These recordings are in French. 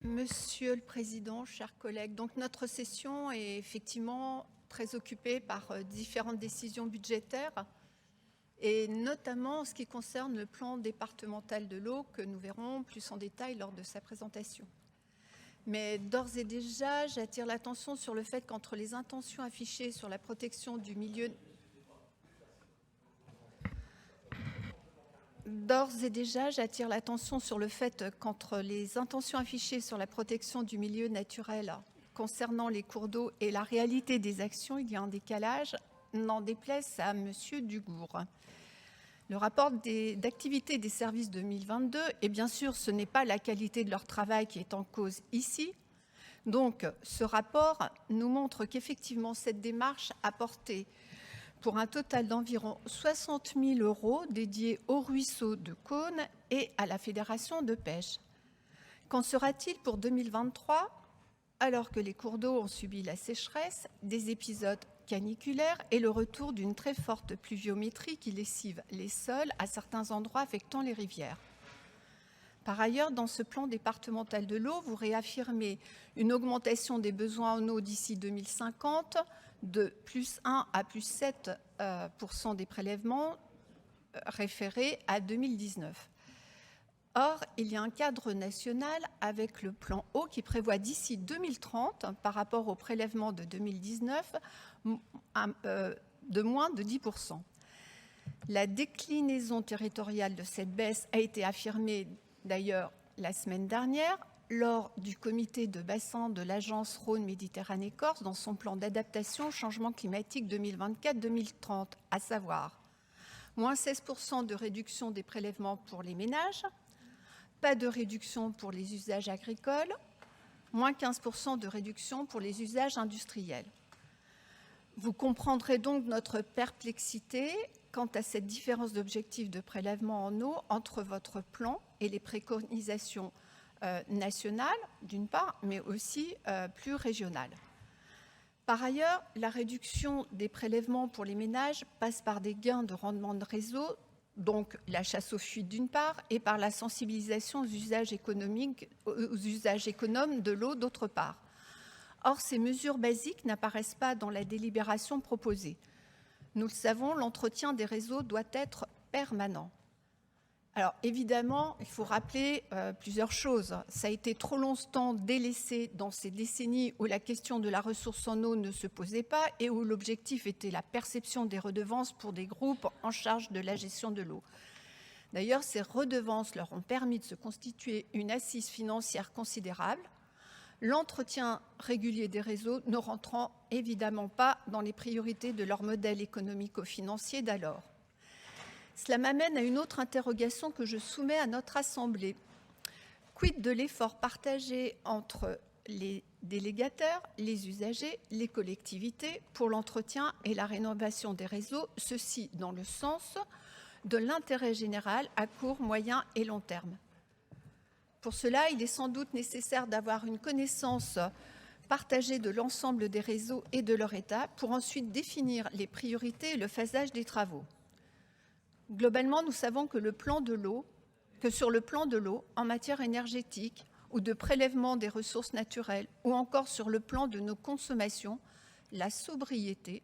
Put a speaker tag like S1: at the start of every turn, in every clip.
S1: Monsieur le Président, chers collègues, donc notre session est effectivement très occupée par différentes décisions budgétaires et notamment en ce qui concerne le plan départemental de l'eau que nous verrons plus en détail lors de sa présentation. Mais d'ores et déjà, j'attire l'attention sur le fait qu'entre les intentions affichées sur la protection du milieu D'ores et déjà, j'attire l'attention sur le fait qu'entre les intentions affichées sur la protection du milieu naturel concernant les cours d'eau et la réalité des actions, il y a un décalage, n'en déplaise à Monsieur Dugourc. Le rapport d'activité des services 2022, et bien sûr, ce n'est pas la qualité de leur travail qui est en cause ici. Donc, ce rapport nous montre qu'effectivement, cette démarche a porté pour un total d'environ 60 000 € dédiés au ruisseau de Caunes et à la Fédération de pêche. Qu'en sera-t-il pour 2023, alors que les cours d'eau ont subi la sécheresse, des épisodes caniculaires et le retour d'une très forte pluviométrie qui lessive les sols à certains endroits affectant les rivières? Par ailleurs, dans ce plan départemental de l'eau, vous réaffirmez une augmentation des besoins en eau d'ici 2050 de plus 1 à plus 7% des prélèvements référés à 2019. Or, il y a un cadre national avec le plan eau qui prévoit d'ici 2030, par rapport au prélèvement de 2019, de moins de 10%. La déclinaison territoriale de cette baisse a été affirmée d'ailleurs la semaine dernière lors du comité de bassin de l'agence Rhône-Méditerranée-Corse dans son plan d'adaptation au changement climatique 2024-2030, à savoir moins 16% de réduction des prélèvements pour les ménages, pas de réduction pour les usages agricoles, moins 15% de réduction pour les usages industriels. Vous comprendrez donc notre perplexité quant à cette différence d'objectif de prélèvement en eau entre votre plan et les préconisations nationales, d'une part, mais aussi plus régionales. Par ailleurs, la réduction des prélèvements pour les ménages passe par des gains de rendement de réseau, donc la chasse aux fuites d'une part, et par la sensibilisation aux usages économiques, aux usages économes de l'eau d'autre part. Or, ces mesures basiques n'apparaissent pas dans la délibération proposée. Nous le savons, l'entretien des réseaux doit être permanent. Alors, évidemment, il faut rappeler plusieurs choses. Ça a été trop longtemps délaissé dans ces décennies où la question de la ressource en eau ne se posait pas et où l'objectif était la perception des redevances pour des groupes en charge de la gestion de l'eau. D'ailleurs, ces redevances leur ont permis de se constituer une assise financière considérable, l'entretien régulier des réseaux ne rentrant évidemment pas dans les priorités de leur modèle économico-financier d'alors. Cela m'amène à une autre interrogation que je soumets à notre Assemblée. Quid de l'effort partagé entre les délégataires, les usagers, les collectivités pour l'entretien et la rénovation des réseaux, ceci dans le sens de l'intérêt général à court, moyen et long terme? Pour cela, il est sans doute nécessaire d'avoir une connaissance partagée de l'ensemble des réseaux et de leur état pour ensuite définir les priorités et le phasage des travaux. Globalement, nous savons que sur le plan de l'eau, en matière énergétique ou de prélèvement des ressources naturelles, ou encore sur le plan de nos consommations, la sobriété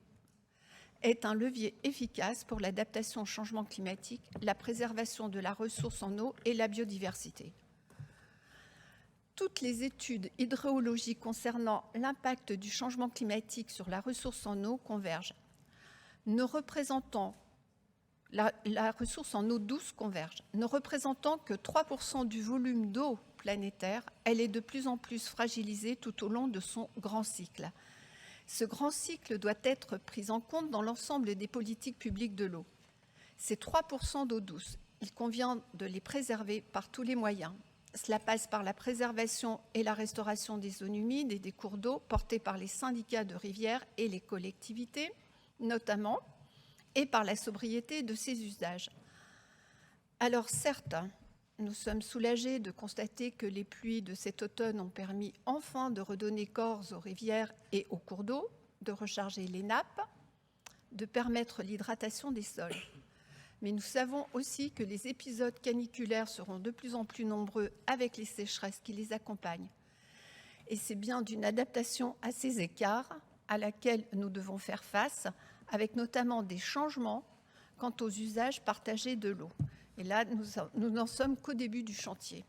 S1: est un levier efficace pour l'adaptation au changement climatique, la préservation de la ressource en eau et la biodiversité. Toutes les études hydrologiques concernant l'impact du changement climatique sur la ressource en eau convergent. La ressource en eau douce converge. Ne représentant que 3% du volume d'eau planétaire, elle est de plus en plus fragilisée tout au long de son grand cycle. Ce grand cycle doit être pris en compte dans l'ensemble des politiques publiques de l'eau. Ces 3% d'eau douce, il convient de les préserver par tous les moyens. Cela passe par la préservation et la restauration des zones humides et des cours d'eau portés par les syndicats de rivières et les collectivités, notamment, et par la sobriété de ces usages. Alors certes, nous sommes soulagés de constater que les pluies de cet automne ont permis enfin de redonner corps aux rivières et aux cours d'eau, de recharger les nappes, de permettre l'hydratation des sols. Mais nous savons aussi que les épisodes caniculaires seront de plus en plus nombreux avec les sécheresses qui les accompagnent. Et c'est bien d'une adaptation à ces écarts à laquelle nous devons faire face, avec notamment des changements quant aux usages partagés de l'eau. Et là, nous n'en sommes qu'au début du chantier.